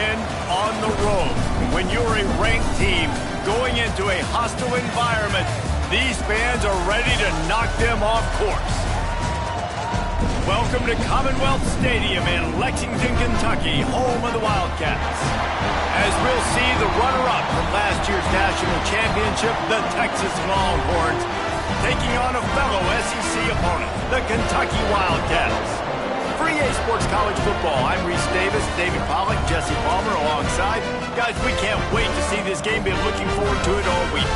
win on the road. When you're a ranked team going into a hostile environment, these fans are ready to knock them off course. Welcome to Commonwealth Stadium in Lexington, Kentucky, home of the Wildcats. As we'll see the runner-up from last year's national championship, the Texas Longhorns, taking on a fellow SEC opponent, the Kentucky Wildcats. For EA Sports College Football, I'm Reese Davis, David Pollack, Jesse Palmer alongside. Guys, we can't wait to see this game. Been looking forward to it all week.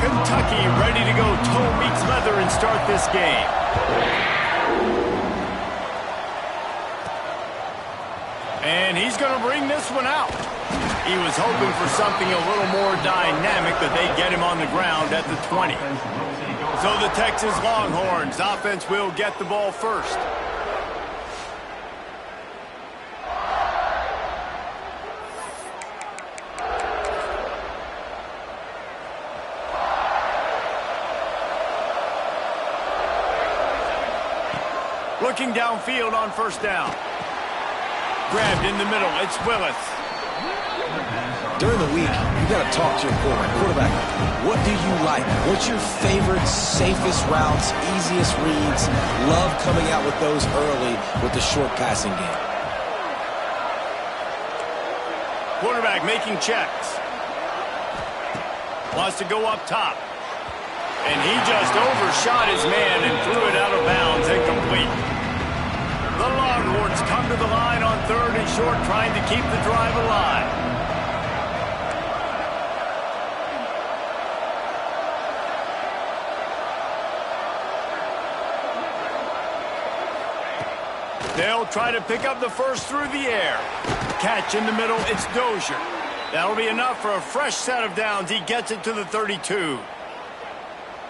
Kentucky ready to go toe meets leather and start this game. And he's going to bring this one out. He was hoping for something a little more dynamic, but they get him on the ground at the 20. So the Texas Longhorns offense will get the ball first. Looking downfield on first down. Grabbed in the middle, it's Willis. During the week, you got to talk to your quarterback. What do you like? What's your favorite, safest routes, easiest reads? Love coming out with those early with the short passing game. Quarterback making checks. Wants to go up top. And he just overshot his man and threw it out of bounds, incomplete. The Longhorns come to the line on third and short, trying to keep the drive alive. They'll try to pick up the first through the air. Catch in the middle, it's Dozier. That'll be enough for a fresh set of downs. He gets it to the 32.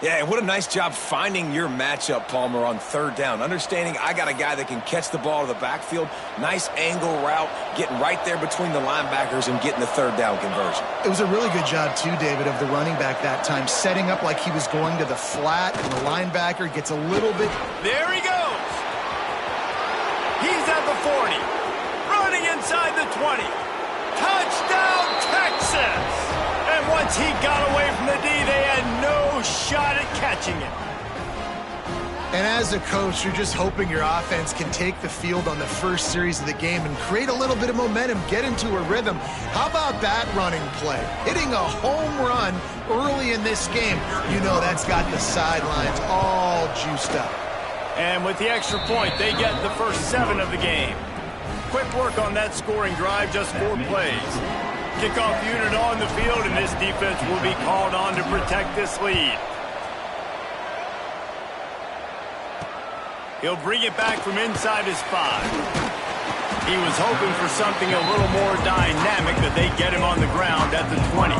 Yeah, what a nice job finding your matchup, Palmer, on third down. Understanding I got a guy that can catch the ball to the backfield. Nice angle route, getting right there between the linebackers and getting the third down conversion. It was a really good job, too, David, of the running back that time, setting up like he was going to the flat, and the linebacker gets a little bit. There he goes. He's at the 40. Running inside the 20. Touchdown, Texas! And once he got away from the D, they had no shot at catching it. And as a coach, you're just hoping your offense can take the field on the first series of the game and create a little bit of momentum, get into a rhythm. How about that running play? Hitting a home run early in this game. You know that's got the sidelines all juiced up. And with the extra point, they get the first 7 of the game. Quick work on that scoring drive, just 4 plays. Kickoff unit on the field, and this defense will be called on to protect this lead. He'll bring it back from inside his 5. He was hoping for something a little more dynamic, but they get him on the ground at the 20.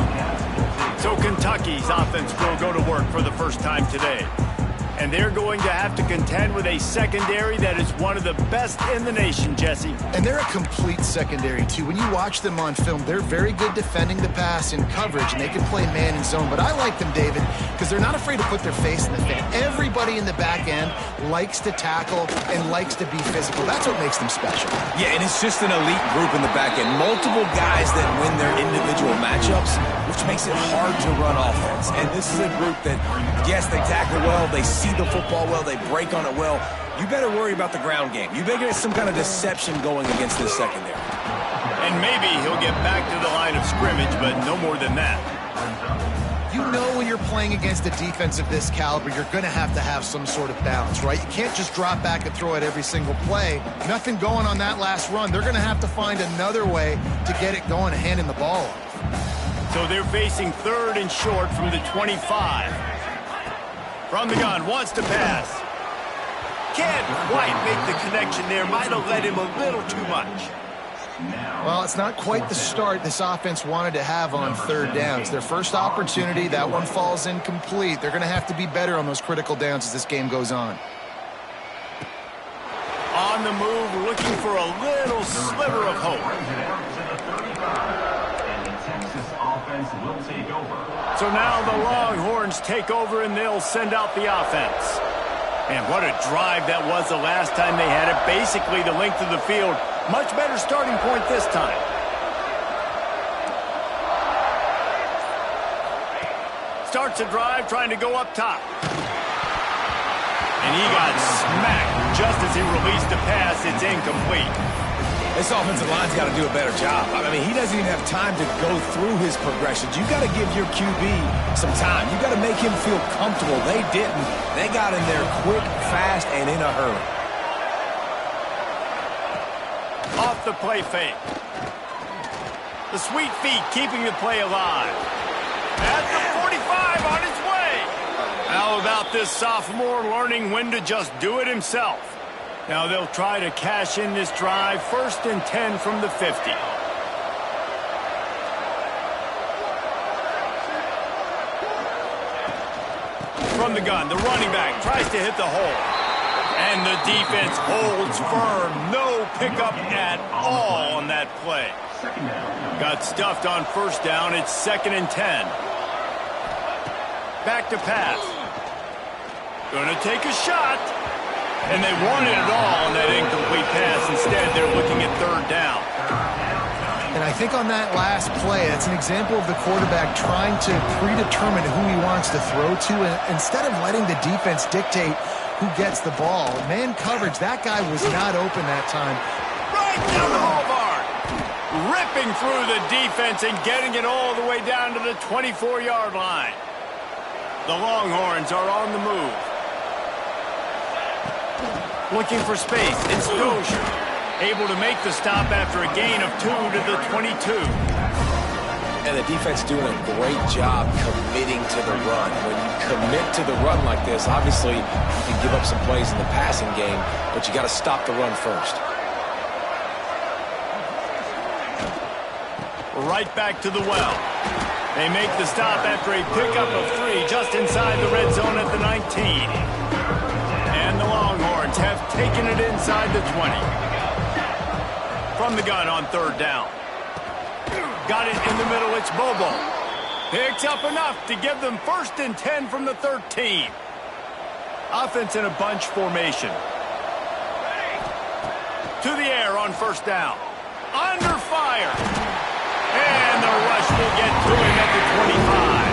So Kentucky's offense will go to work for the first time today. And they're going to have to contend with a secondary that is one of the best in the nation, Jesse. And they're a complete secondary, too. When you watch them on film, they're very good defending the pass in coverage, and they can play man and zone. But I like them, David, because they're not afraid to put their face in the fan. Everybody in the back end likes to tackle and likes to be physical. That's what makes them special. Yeah, and it's just an elite group in the back end. Multiple guys that win their individual matchups, which makes it hard to run offense. And this is a group that, yes, they tackle well, they see the football well, they break on it well. You better worry about the ground game. You better get some kind of deception going against this secondary. And maybe he'll get back to the line of scrimmage, but no more than that. You know when you're playing against a defense of this caliber, you're going to have some sort of balance, right? You can't just drop back and throw it every single play. Nothing going on that last run. They're going to have to find another way to get it going and handing the ball off. So they're facing third and short from the 25. From the gun, wants to pass. Can't quite make the connection there. Might have led him a little too much. Well, it's not quite the start this offense wanted to have on third down. It's their first opportunity. That one falls incomplete. They're going to have to be better on those critical downs as this game goes on. On the move, looking for a little sliver of hope. So now the Longhorns take over and they'll send out the offense. And what a drive that was the last time they had it. Basically the length of the field. Much better starting point this time. Starts a drive trying to go up top. And he got smacked just as he released the pass. It's incomplete. This offensive line's got to do a better job. I mean, he doesn't even have time to go through his progressions. You got to give your QB some time. You got to make him feel comfortable. They didn't. They got in there quick, fast, and in a hurry. Off the play fake. The sweet feet keeping the play alive. At the 45 on his way. How about this sophomore learning when to just do it himself? Now they'll try to cash in this drive. 1st and 10 from the 50. From the gun, the running back tries to hit the hole. And the defense holds firm. No pickup at all on that play. Got stuffed on 1st down. It's 2nd and 10. Back to pass. Gonna take a shot. And they wanted it all on that incomplete pass. Instead, they're looking at 3rd down. And I think on that last play, it's an example of the quarterback trying to predetermine who he wants to throw to, and instead of letting the defense dictate who gets the ball. Man coverage, that guy was not open that time. Right down the boulevard. Ripping through the defense and getting it all the way down to the 24-yard line. The Longhorns are on the move. Looking for space. It's Dozier. Able to make the stop after a gain of 2 to the 22. And the defense doing a great job committing to the run. When you commit to the run like this, obviously you can give up some plays in the passing game, but you got to stop the run first. Right back to the well. They make the stop after a pickup of 3 just inside the red zone at the 19. And the Longhorns have taken it inside the 20. From the gun on 3rd down. Got it in the middle. It's Bobo. Picks up enough to give them 1st and 10 from the 13. Offense in a bunch formation. To the air on 1st down. Under fire. And the rush will get to him at the 25.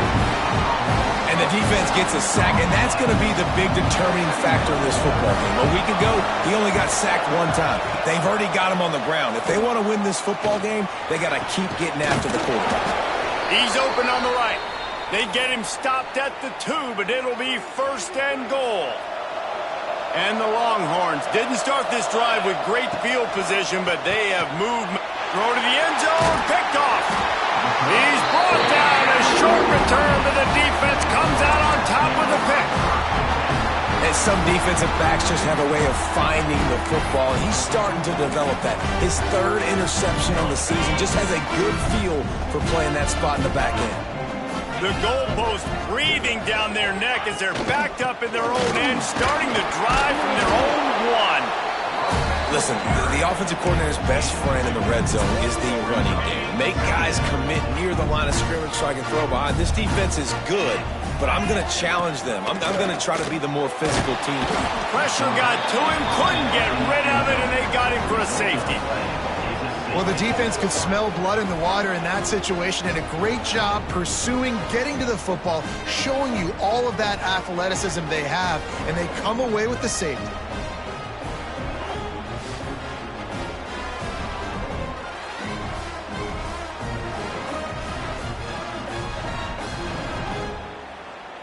And the defense gets a sack, and that's going to be the big determining factor in this football game. A week ago, he only got sacked 1 time. They've already got him on the ground. If they want to win this football game, they got to keep getting after the quarterback. He's open on the right. They get him stopped at the 2, but it'll be 1st and goal. And the Longhorns didn't start this drive with great field position, but they have moved. Throw to the end zone, picked off. He's brought down. A short return, but the defense comes out on top with the pick. And some defensive backs just have a way of finding the football. He's starting to develop that. His 3rd interception on the season just has a good feel for playing that spot in the back end. The goalpost breathing down their neck as they're backed up in their own end, starting the drive from their own 1. Listen, the offensive coordinator's best friend in the red zone is the running game. Make guys commit near the line of scrimmage so I can throw behind. This defense is good, but I'm going to challenge them. I'm going to try to be the more physical team. Pressure got to him, couldn't get rid of it, and they got him for a safety. Well, the defense could smell blood in the water in that situation, and a great job pursuing, getting to the football, showing you all of that athleticism they have, and they come away with the safety.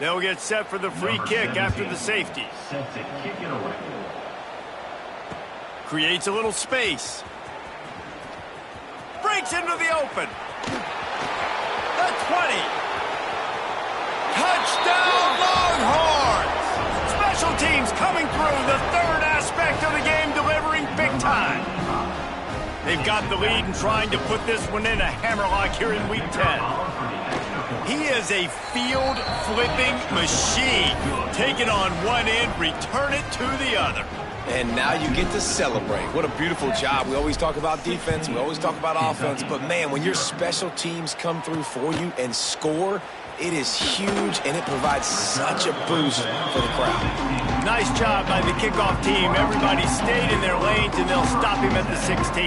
They'll get set for the free kick after the safety. Creates a little space. Breaks into the open. The 20. Touchdown Longhorns! Special teams coming through, the 3rd aspect of the game, delivering big time. They've got the lead and trying to put this one in a hammerlock here in Week 10. He is a field-flipping machine. Take it on one end, return it to the other. And now you get to celebrate. What a beautiful job. We always talk about defense. We always talk about offense. But, man, when your special teams come through for you and score, it is huge, and it provides such a boost for the crowd. Nice job by the kickoff team. Everybody stayed in their lanes, and they'll stop him at the 16.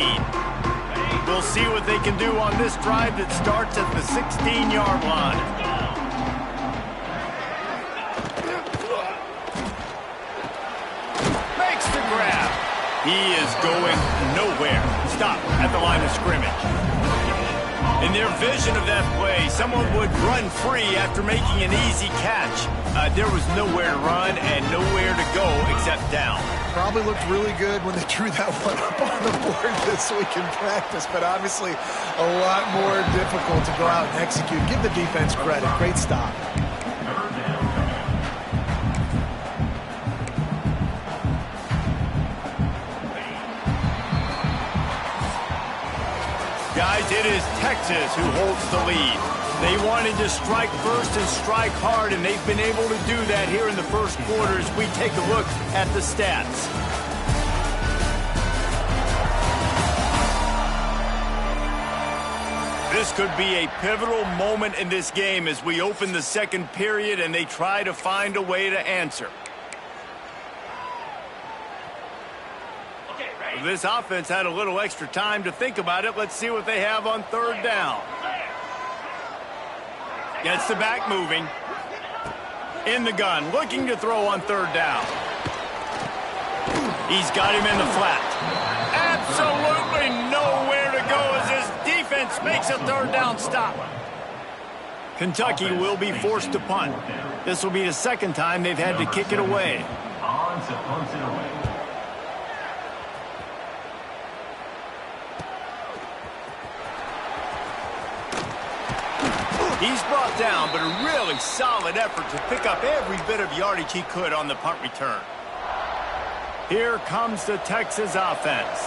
We'll see what they can do on this drive that starts at the 16-yard line. He is going nowhere. Stop at the line of scrimmage. In their vision of that play, someone would run free after making an easy catch. There was nowhere to run and nowhere to go except down. Probably looked really good when they drew that one up on the board this week in practice, but obviously a lot more difficult to go out and execute. Give the defense credit. Great stop. Guys, it is Texas who holds the lead. They wanted to strike first and strike hard, and they've been able to do that here in the first quarter as we take a look at the stats. This could be a pivotal moment in this game as we open the second period and they try to find a way to answer. This offense had a little extra time to think about it. Let's see what they have on third down. Gets the back moving. In the gun, looking to throw on third down. He's got him in the flat. Absolutely nowhere to go as his defense makes a third down stop. Kentucky will be forced to punt. This will be the second time they've had to kick it away. He's brought down, but a really solid effort to pick up every bit of yardage he could on the punt return. Here comes the Texas offense.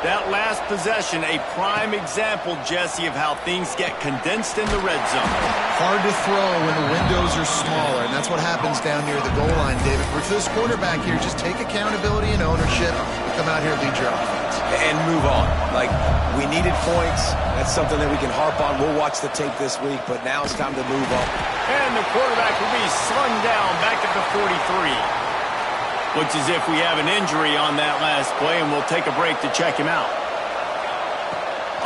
That last possession, a prime example, Jesse, of how things get condensed in the red zone. Hard to throw when the windows are smaller, and that's what happens down near the goal line, David. For this quarterback here, just take accountability and ownership and come out here and lead your offense. And move on. Like, we needed points. That's something that we can harp on. We'll watch the tape this week, but now it's time to move on. And the quarterback will be slung down back at the 43. Looks as if we have an injury on that last play, and we'll take a break to check him out.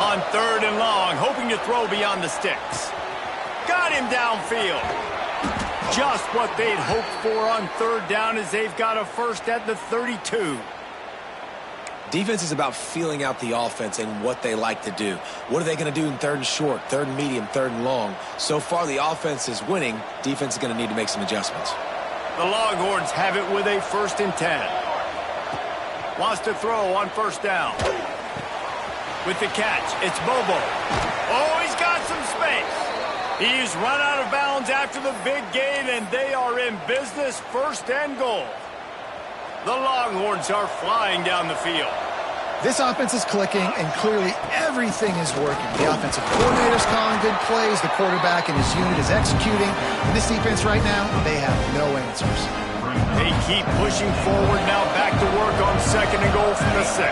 On third and long, hoping to throw beyond the sticks. Got him downfield. Just what they'd hoped for on third down as they've got a first at the 32. Defense is about feeling out the offense and what they like to do. What are they going to do in third and short, third and medium, third and long? So far, the offense is winning. Defense is going to need to make some adjustments. The Longhorns have it with a 1st and 10. Wants to throw on first down. With the catch, it's Bobo. Oh, he's got some space. He's run out of bounds after the big gain, and they are in business, 1st and goal. The Longhorns are flying down the field. This offense is clicking, and clearly everything is working. The offensive coordinator's calling good plays. The quarterback and his unit is executing. And this defense right now, they have no answers. They keep pushing forward now, back to work on 2nd and goal from the 6.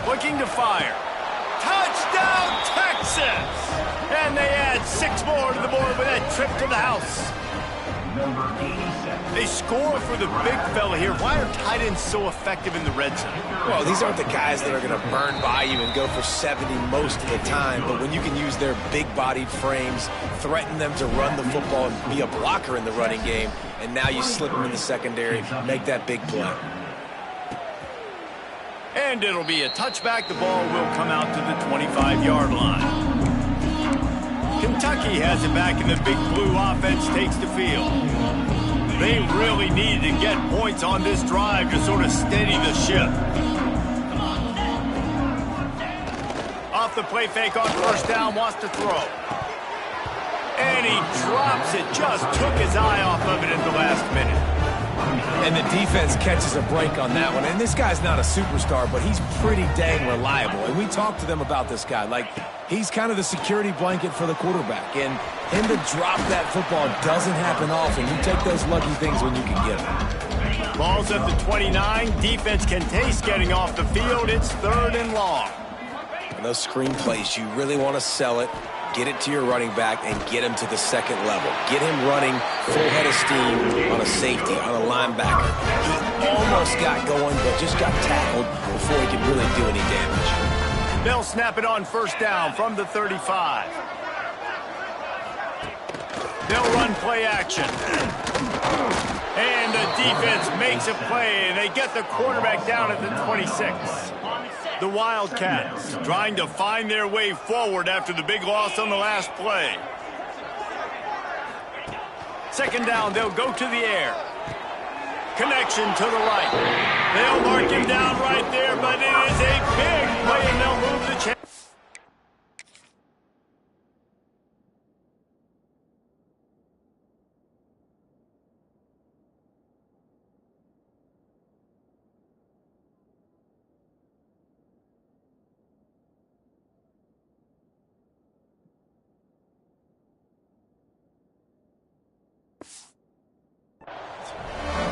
Looking to fire. Touchdown, Texas! And they add 6 more to the board with that trip to the house. They score for the big fella here. Why are tight ends so effective in the red zone? Well, these aren't the guys that are going to burn by you and go for 70 most of the time. But when you can use their big-bodied frames, threaten them to run the football and be a blocker in the running game, and now you slip them in the secondary, make that big play. And it'll be a touchback. The ball will come out to the 25-yard line. Kentucky has it back, and the big blue offense takes the field. They really needed to get points on this drive to sort of steady the ship. Off the play fake on first down, wants to throw. And he drops it, just took his eye off of it at the last minute. And the defense catches a break on that one. And this guy's not a superstar, but he's pretty dang reliable. And we talked to them about this guy. Like, he's kind of the security blanket for the quarterback. And him to drop that football doesn't happen often. You take those lucky things when you can get them. Ball's at the 29. Defense can taste getting off the field. It's 3rd and long. And those screen plays, you really want to sell it, get it to your running back, and get him to the second level. Get him running full head of steam on a safety, on a linebacker. He almost got going, but just got tackled before he could really do any damage. They'll snap it on 1st down from the 35. They'll run play action. And the defense makes a play, and they get the quarterback down at the 26. The Wildcats trying to find their way forward after the big loss on the last play. 2nd down, they'll go to the air. Connection to the right. They'll mark him down right there, but it is a big play, and they'll move the chain.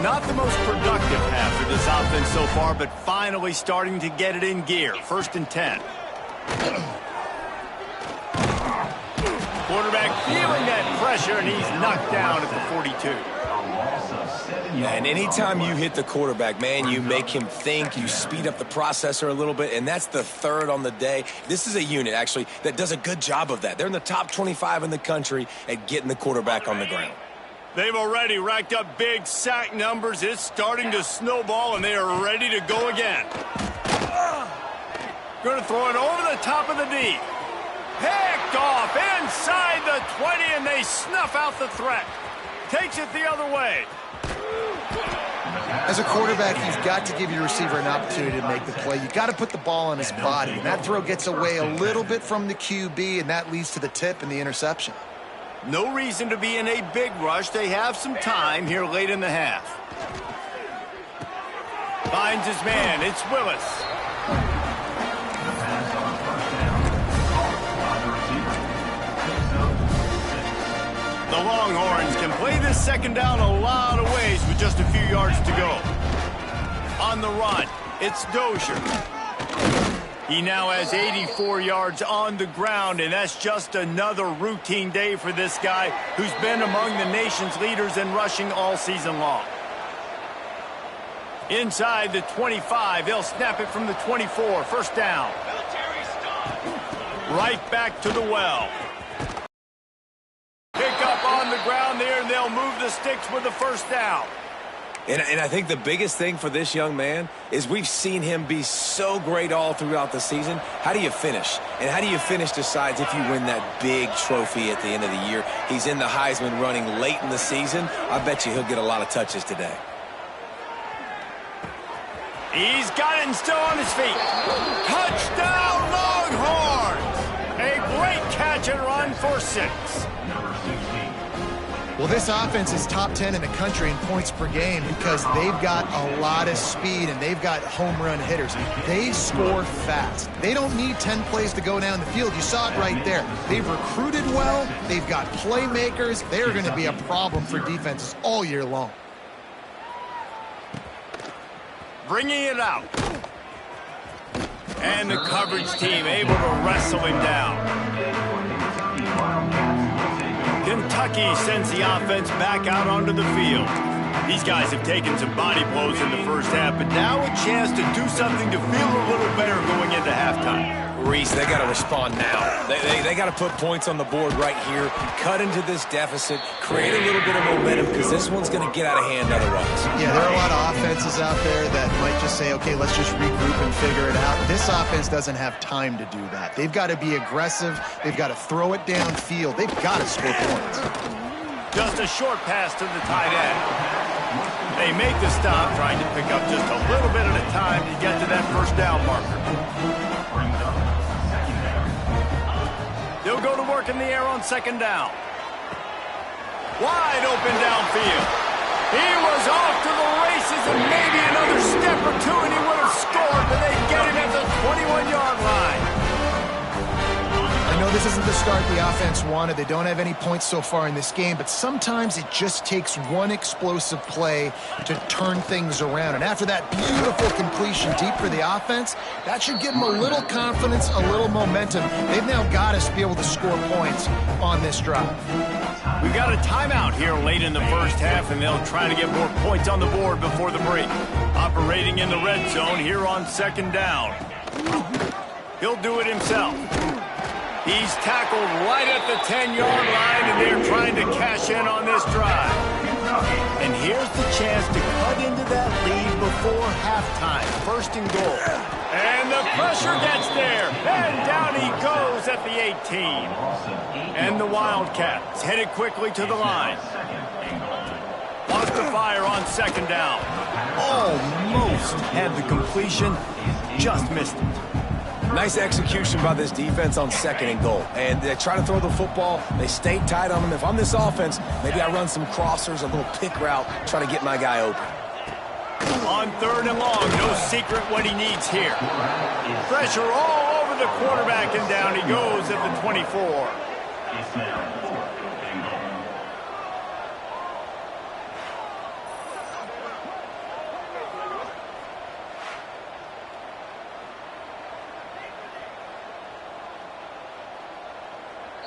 Not the most productive half for this offense so far, but finally starting to get it in gear. 1st and 10. Quarterback feeling that pressure, and he's knocked down at the 42. And anytime you hit the quarterback, man, you make him think, you speed up the processor a little bit, and that's the 3rd on the day. This is a unit, actually, that does a good job of that. They're in the top 25 in the country at getting the quarterback on the ground. They've already racked up big sack numbers. It's starting to snowball, and they are ready to go again. Going to throw it over the top of the D. Picked off inside the 20, and they snuff out the threat. Takes it the other way. As a quarterback, you've got to give your receiver an opportunity to make the play. You've got to put the ball on his body, and that throw gets away a little bit from the QB, and that leads to the tip and the interception. No reason to be in a big rush. They have some time here late in the half. Finds his man. It's Willis. The Longhorns can play this 2nd down a lot of ways with just a few yards to go. On the run, it's Dozier. He now has 84 yards on the ground, and that's just another routine day for this guy who's been among the nation's leaders in rushing all season long. Inside the 25, they'll snap it from the 24, 1st down. Right back to the well. Pick up on the ground there, and they'll move the sticks with the 1st down. And I think the biggest thing for this young man is we've seen him be so great all throughout the season. How do you finish? And how do you finish decides if you win that big trophy at the end of the year. He's in the Heisman running late in the season. I bet you he'll get a lot of touches today. He's got it and still on his feet. Touchdown, Longhorns! A great catch and run for 6. Well, this offense is top 10 in the country in points per game because they've got a lot of speed and they've got home run hitters. They score fast. They don't need 10 plays to go down the field. You saw it right there. They've recruited well. They've got playmakers. They're going to be a problem for defenses all year long. Bringing it out. And the coverage team able to wrestle him down. Kentucky sends the offense back out onto the field. These guys have taken some body blows in the 1st half, but now a chance to do something to feel a little better going into halftime. Reese, they got to respond now. They got to put points on the board right here, cut into this deficit, create a little bit of momentum because this one's going to get out of hand otherwise. Yeah, there are a lot of offenses out there that might just say, okay, let's just regroup and figure it out. This offense doesn't have time to do that. They've got to be aggressive. They've got to throw it downfield. They've got to score points. Just a short pass to the tight end. They make the stop, trying to pick up just a little bit at a time to get to that 1st down marker. They'll go to work in the air on 2nd down. Wide open downfield. He was off to the races and maybe another step or two and he would have scored, but they get him at the 21-yard line. I know this isn't the start the offense wanted. They don't have any points so far in this game, but sometimes it just takes one explosive play to turn things around. And after that beautiful completion deep for the offense, that should give them a little confidence, a little momentum. They've now got us to be able to score points on this drive. We got a timeout here late in the first half, and they'll try to get more points on the board before the break. Operating in the red zone here on second down. He'll do it himself. He's tackled right at the 10-yard line, and they're trying to cash in on this drive. And here's the chance to cut into that lead before halftime. First and goal. And the pressure gets there. And down he goes at the 18. And the Wildcats headed quickly to the line. Lost the fire on second down. Almost had the completion. Just missed it. Nice execution by this defense on second and goal. And they try to throw the football. They stay tight on them. If I'm this offense, maybe I run some crossers, a little pick route, try to get my guy open. On third and long, no secret what he needs here. Pressure all over the quarterback, and down he goes at the 24.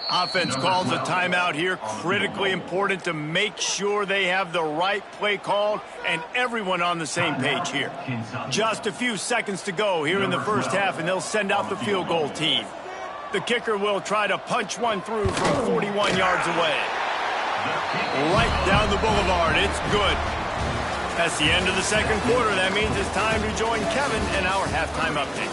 Offense calls a timeout here. Critically important to make sure they have the right play called and everyone on the same page here. Just a few seconds to go here in the first half, and they'll send out the field goal team. The kicker will try to punch one through from 41 yards away. Right down the boulevard. It's good. That's the end of the second quarter. That means it's time to join Kevin in our halftime update.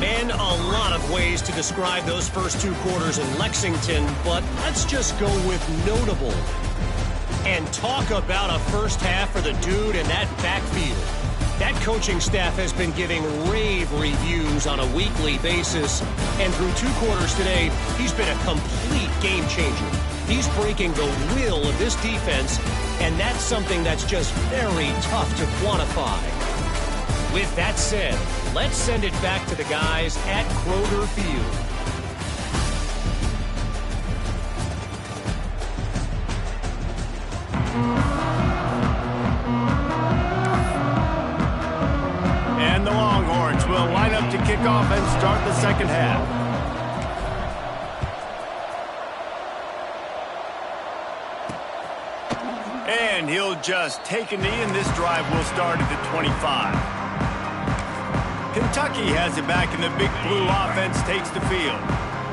Man, a lot of ways to describe those first two quarters in Lexington, but let's just go with notable. And talk about a first half for the dude in that backfield. That coaching staff has been giving rave reviews on a weekly basis, and through two quarters today, he's been a complete game changer. He's breaking the will of this defense, and that's something that's just very tough to quantify. With that said, let's send it back to the guys at Kroger Field. And the Longhorns will line up to kick off and start the second half. And he'll just take a knee, and this drive will start at the 25. Kentucky has it back, and the Big Blue offense takes the field.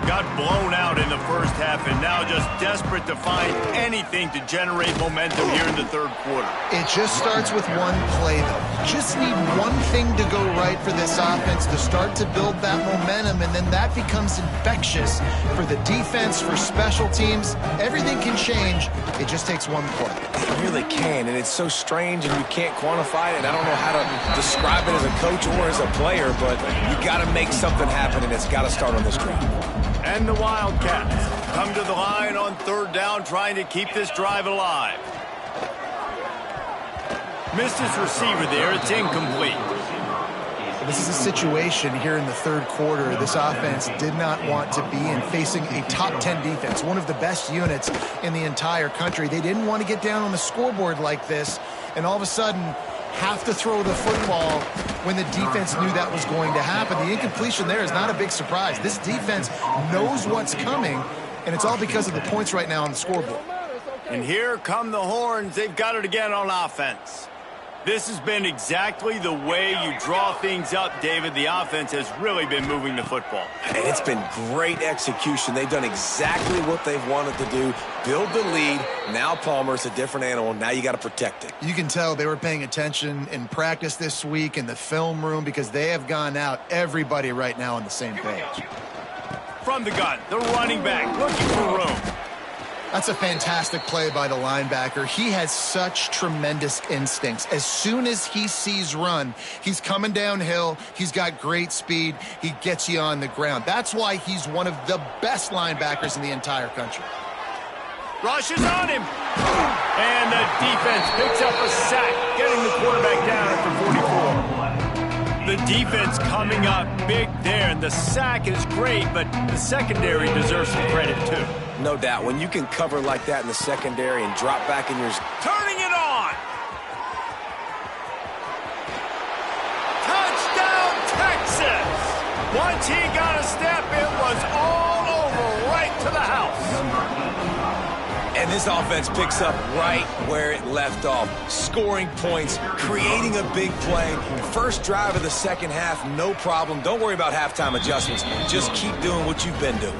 Got blown out in the first half, and now just desperate to find anything to generate momentum here in the third quarter. It just starts with one play, though. Just need one thing to go right for this offense to start to build that momentum, and then that becomes infectious for the defense, for special teams. Everything can change. It just takes one play. It really can, and it's so strange, and you can't quantify it. I don't know how to describe it as a coach or as a player, but you got to make something happen, and it's got to start on this drive. And the Wildcats come to the line on third down, trying to keep this drive alive. Missed his receiver there. It's incomplete. This is a situation here in the third quarter this offense did not want to be in, facing a top 10 defense, one of the best units in the entire country. They didn't want to get down on the scoreboard like this, and all of a sudden have to throw the football when the defense knew that was going to happen. The incompletion there is not a big surprise. This defense knows what's coming, and it's all because of the points right now on the scoreboard. And here come the Horns. They've got it again on offense. This has been exactly the way you draw things up, David. The offense has really been moving the football. And it's been great execution. They've done exactly what they've wanted to do. Build the lead. Now Palmer's a different animal. Now you got to protect it. You can tell they were paying attention in practice this week in the film room because they have gone out, everybody right now on the same page. From the gun, the running back looking for room. That's a fantastic play by the linebacker. He has such tremendous instincts. As soon as he sees run, he's coming downhill. He's got great speed. He gets you on the ground. That's why he's one of the best linebackers in the entire country. Rush is on him. And the defense picks up a sack, getting the quarterback down at the 44. The defense coming up big there, and the sack is great, but the secondary deserves some credit too. No doubt. When you can cover like that in the secondary and drop back in your... Turning it on! Touchdown, Texas! Once he got a step, it was all over, right to the house. And this offense picks up right where it left off. Scoring points, creating a big play. First drive of the second half, no problem. Don't worry about halftime adjustments. Just keep doing what you've been doing.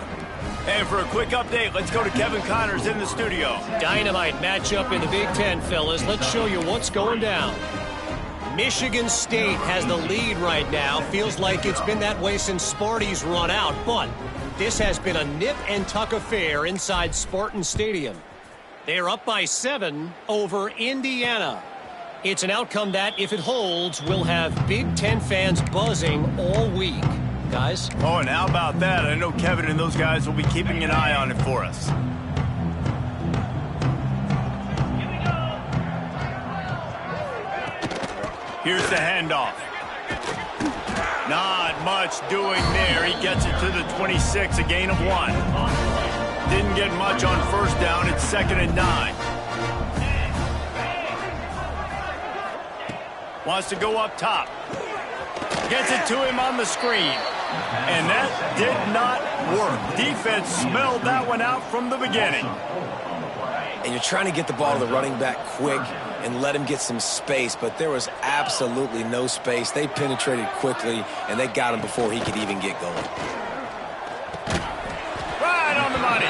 And for a quick update, let's go to Kevin Connors in the studio. Dynamite matchup in the Big Ten, fellas. Let's show you what's going down. Michigan State has the lead right now. Feels like it's been that way since Sparty's run out, but this has been a nip-and-tuck affair inside Spartan Stadium. They're up by 7 over Indiana. It's an outcome that, if it holds, will have Big Ten fans buzzing all week. Guys? Oh, and how about that? I know Kevin and those guys will be keeping an eye on it for us. Here's the handoff. Not much doing there. He gets it to the 26, a gain of 1. Didn't get much on first down. It's 2nd and 9. Wants to go up top. Gets it to him on the screen. And that did not work. Defense smelled that one out from the beginning. And you're trying to get the ball to the running back quick and let him get some space, but there was absolutely no space. They penetrated quickly, and they got him before he could even get going. Right on the money.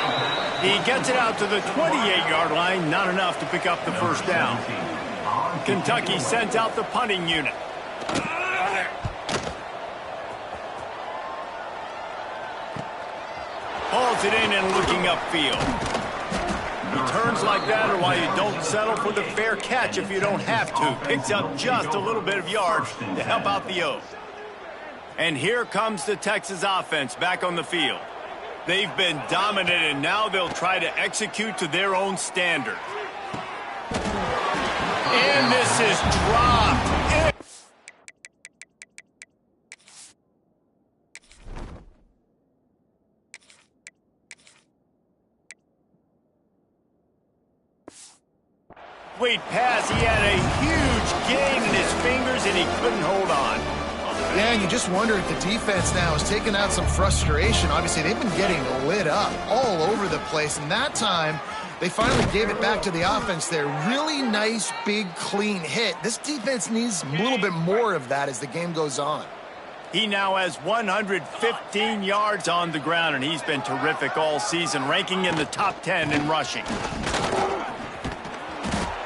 He gets it out to the 28-yard line. Not enough to pick up the first down. Kentucky sends out the punting unit. Hauls it in and looking upfield. Returns like that are why you don't settle for the fair catch if you don't have to. Picks up just a little bit of yards to help out the O's. And here comes the Texas offense back on the field. They've been dominant, and now they'll try to execute to their own standard. And this is dropped. Complete pass. He had a huge gain in his fingers, and he couldn't hold on. Yeah, and you just wonder if the defense now is taking out some frustration. Obviously, they've been getting lit up all over the place, and that time they finally gave it back to the offense there. Really nice, big, clean hit. This defense needs a little bit more of that as the game goes on. He now has 115 yards on the ground, and he's been terrific all season, ranking in the top 10 in rushing.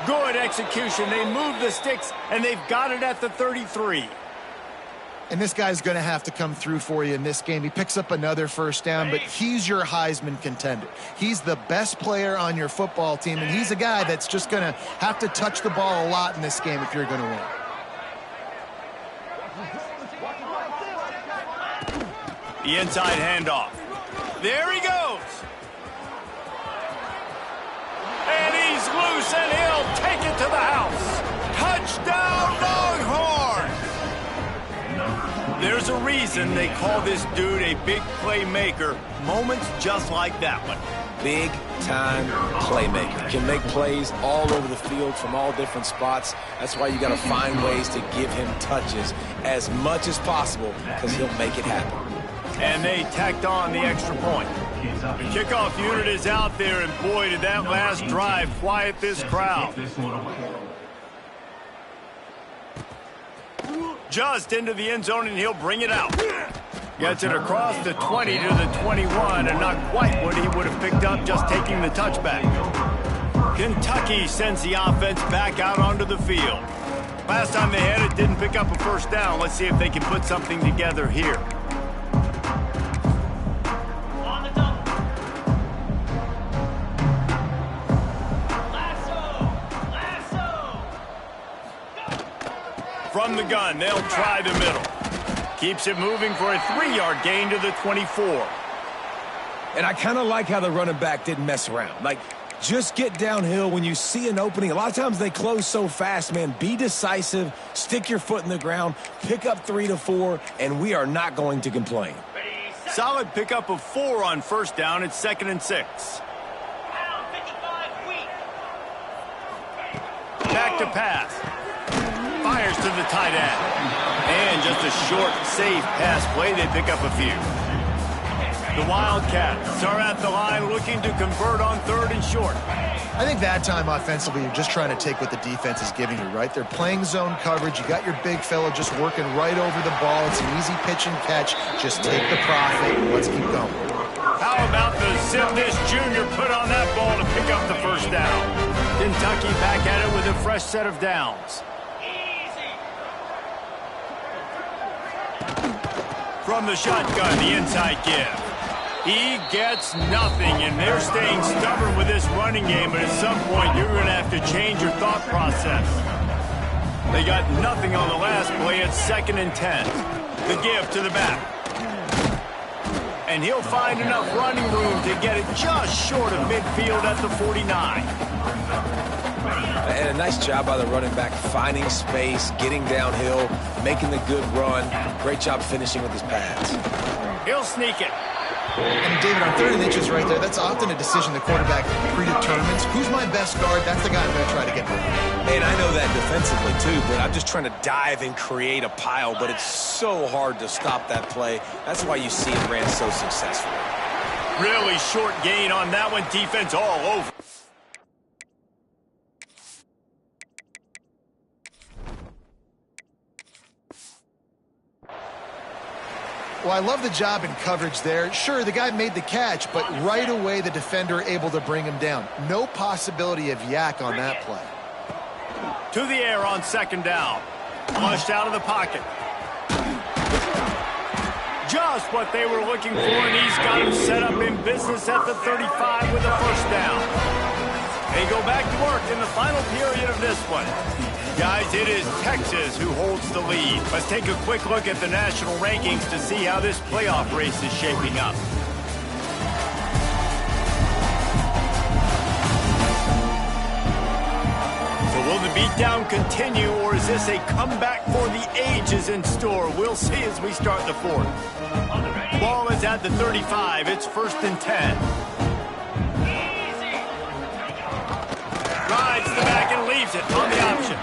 Good execution. They move the sticks, and they've got it at the 33. And this guy's going to have to come through for you in this game. He picks up another first down, but he's your Heisman contender. He's the best player on your football team, and he's a guy that's just going to have to touch the ball a lot in this game if you're going to win. The inside handoff. There he goes. And he's loose, and he'll take it to the house. Touchdown, Longhorn! There's a reason they call this dude a big playmaker. Moments just like that one. Big-time playmaker. Can make plays all over the field from all different spots. That's why you got to find ways to give him touches as much as possible, because he'll make it happen. And they tacked on the extra point. The kickoff unit is out there, and boy, did that last drive quiet this crowd. Just into the end zone, and he'll bring it out. Gets it across the 20 to the 21, and not quite what he would have picked up just taking the touchback. Kentucky sends the offense back out onto the field. Last time they had it, didn't pick up a first down. Let's see if they can put something together here. From the gun, they'll try the middle. Keeps it moving for a 3-yard gain to the 24. And I kind of like how the running back didn't mess around. Like, Just get downhill when you see an opening. A lot of times they close so fast, man. Be decisive, stick your foot in the ground, pick up 3 to 4, and we are not going to complain. Solid pickup of 4 on first down. It's 2nd and 6. Back to pass. Fires to the tight end. And just a short, safe pass play. They pick up a few. The Wildcats are at the line looking to convert on 3rd and short. I think that time offensively, you're just trying to take what the defense is giving you, right? They're playing zone coverage. You got your big fella just working right over the ball. It's an easy pitch and catch. Just take the profit. Let's keep going. How about the Zipness Jr. put on that ball to pick up the first down? Kentucky back at it with a fresh set of downs. From the shotgun, the inside give. He gets nothing, and they're staying stubborn with this running game, but at some point you're going to have to change your thought process. They got nothing on the last play. It's 2nd and 10. The give to the back. And he'll find enough running room to get it just short of midfield at the 49. And a nice job by the running back, finding space, getting downhill, making the good run. Great job finishing with his pads. He'll sneak it. And David, on 3rd and inches right there, that's often a decision the quarterback predetermines. Who's my best guard? That's the guy I'm going to try to get rid of. And I know that defensively too, but I'm just trying to dive and create a pile, but it's so hard to stop that play. That's why you see it ran so successfully. Really short gain on that one. Defense all over. Well, I love the job in coverage there. Sure, the guy made the catch, but right away the defender able to bring him down. No possibility of yak on that play. To the air on 2nd down. Flushed out of the pocket. Just what they were looking for, and he's got him set up in business at the 35 with a first down. They go back to work in the final period of this one. Guys, it is Texas who holds the lead. Let's take a quick look at the national rankings to see how this playoff race is shaping up. So will the beatdown continue, or is this a comeback for the ages in store? We'll see as we start the 4th. Ball is at the 35. It's 1st and 10. Rides the back and leaves it on the option.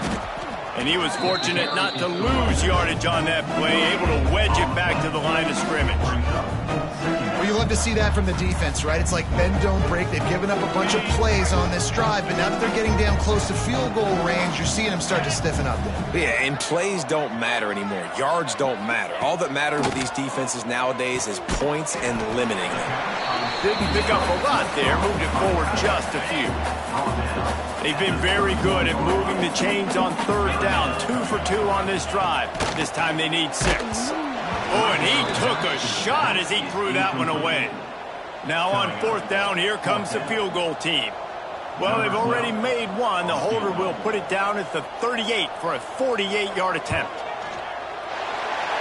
And he was fortunate not to lose yardage on that play, able to wedge it back to the line of scrimmage. Well, you love to see that from the defense, right? It's like bend, don't break. They've given up a bunch of plays on this drive, but now that they're getting down close to field goal range, you're seeing them start to stiffen up there. Yeah, and plays don't matter anymore. Yards don't matter. All that matters with these defenses nowadays is points and limiting them. Didn't pick up a lot there, moved it forward just a few. They've been very good at moving the chains on 3rd down. 2 for 2 on this drive. This time they need 6. Oh, and he took a shot as he threw that one away. Now on 4th down, here comes the field goal team. Well, they've already made one. The holder will put it down at the 38 for a 48-yard attempt.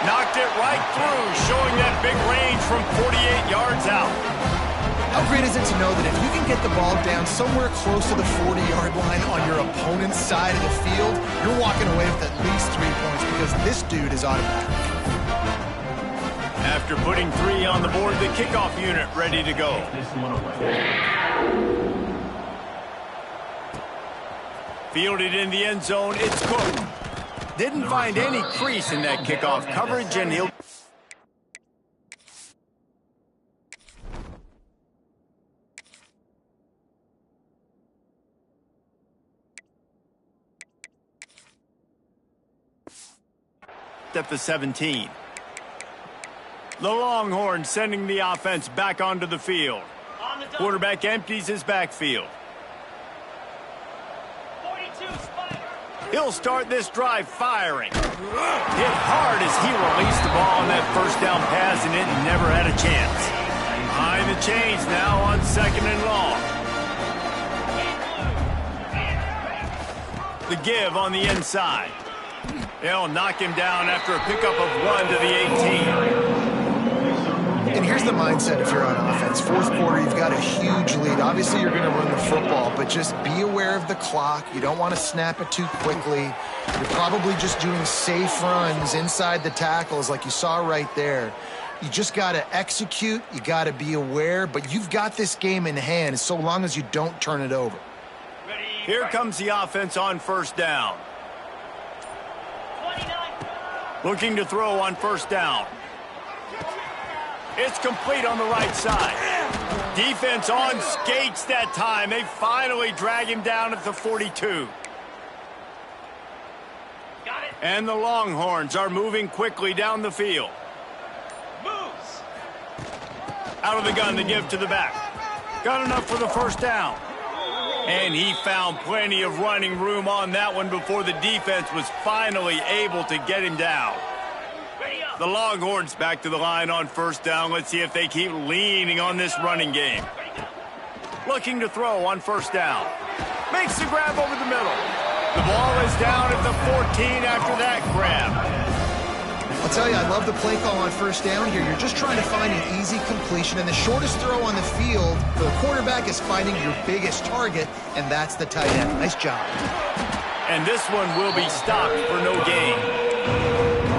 Knocked it right through, showing that big range from 48 yards out. How great is it to know that if you can get the ball down somewhere close to the 40-yard line on your opponent's side of the field, you're walking away with at least 3 points because this dude is automatic. After putting 3 on the board, the kickoff unit ready to go. Fielded in the end zone, it's Cook. Didn't find any crease in that kickoff coverage, and he'll... at the 17. The Longhorns sending the offense back onto the field. Quarterback empties his backfield. He'll start this drive firing. Hit hard as he released the ball on that first down pass, and it never had a chance. Behind the chains now on 2nd and long. The give on the inside. They'll knock him down after a pickup of 1 to the 18. And here's here's the mindset if you're on offense. Fourth quarter, you've got a huge lead. Obviously, you're going to run the football, but just be aware of the clock. You don't want to snap it too quickly. You're probably just doing safe runs inside the tackles like you saw right there. You just got to execute. You got to be aware, but you've got this game in hand so long as you don't turn it over. Here comes the offense on first down. Looking to throw on first down. It's complete on the right side. Defense on skates that time. They finally drag him down at the 42. And the Longhorns are moving quickly down the field. Out of the gun to give to the back. Got enough for the first down. And he found plenty of running room on that one before the defense was finally able to get him down. The Longhorns back to the line on first down. Let's see if they keep leaning on this running game. Looking to throw on first down. Makes the grab over the middle. The ball is down at the 14 after that grab. I'll tell you, I love the play call on first down here. You're just trying to find an easy completion, and the shortest throw on the field for the quarterback is finding your biggest target, and that's the tight end. Nice job. And this one will be stopped for no gain.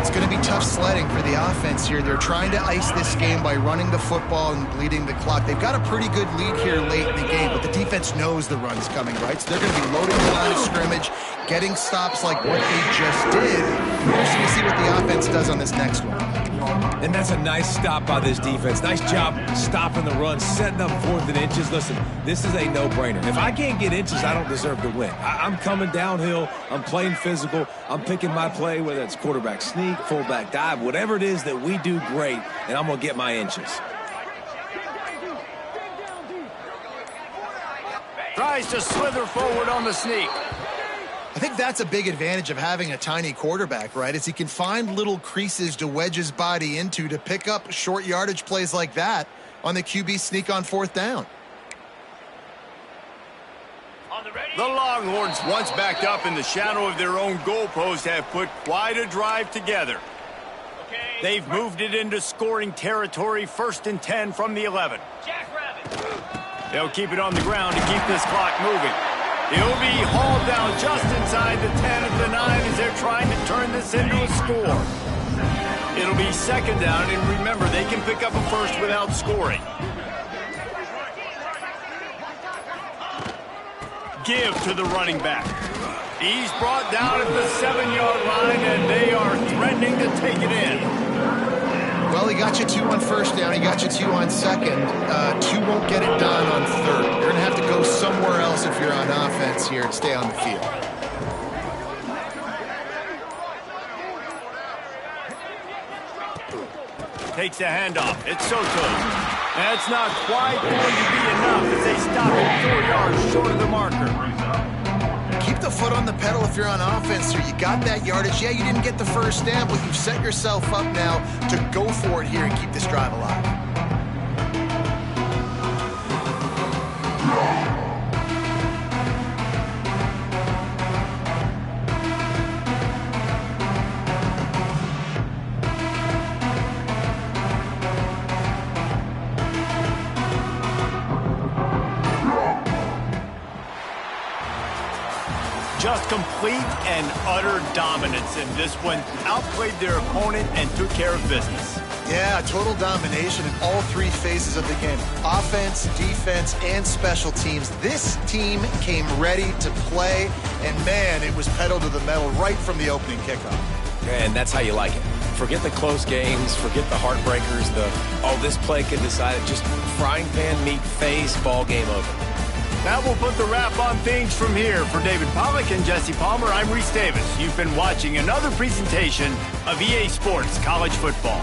It's going to be tough sledding for the offense here. They're trying to ice this game by running the football and bleeding the clock. They've got a pretty good lead here late in the game, but the defense knows the run's coming, right? So they're going to be loading the line of scrimmage, getting stops like what they just did. We're just going to see what the offense does on this next one. And that's a nice stop by this defense. Nice job stopping the run, setting up 4th and inches. Listen, this is a no-brainer. If I can't get inches, I don't deserve to win. I'm coming downhill. I'm playing physical. I'm picking my play, whether it's quarterback sneak, fullback dive, whatever it is that we do great, and I'm going to get my inches. Tries to slither forward on the sneak. I think that's a big advantage of having a tiny quarterback, right? Is he can find little creases to wedge his body into to pick up short yardage plays like that on the QB sneak on fourth down. The Longhorns, once backed up in the shadow of their own goalpost, have put quite a drive together. They've moved it into scoring territory, 1st and 10 from the 11. They'll keep it on the ground to keep this clock moving. He'll be hauled down just inside the 10 at the 9 as they're trying to turn this into a score. It'll be 2nd down, and remember, they can pick up a first without scoring. Give to the running back. He's brought down at the 7-yard line, and they are threatening to take it in. Well, he got you 2 on first down. He got you 2 on second. 2 won't get it done on third. You're going to have to go somewhere else if you're on offense here and stay on the field. Takes a handoff. It's Soto's. That's not quite going to be enough as they stop it 4 yards short of the marker. Keep the foot on the pedal if you're on offense here. You got that yardage. Yeah, you didn't get the first down, but you've set yourself up now to go for it here and keep this drive alive. Just complete and utter dominance in this one. Outplayed their opponent and took care of business. Yeah, total domination in all 3 phases of the game. Offense, defense, and special teams. This team came ready to play, and man, it was pedal to the metal right from the opening kickoff. And that's how you like it. Forget the close games, forget the heartbreakers, this play can decide it. Just frying pan meat phase, ball game over. That will put the wrap on things from here. For David Pollack and Jesse Palmer, I'm Reese Davis. You've been watching another presentation of EA Sports College Football.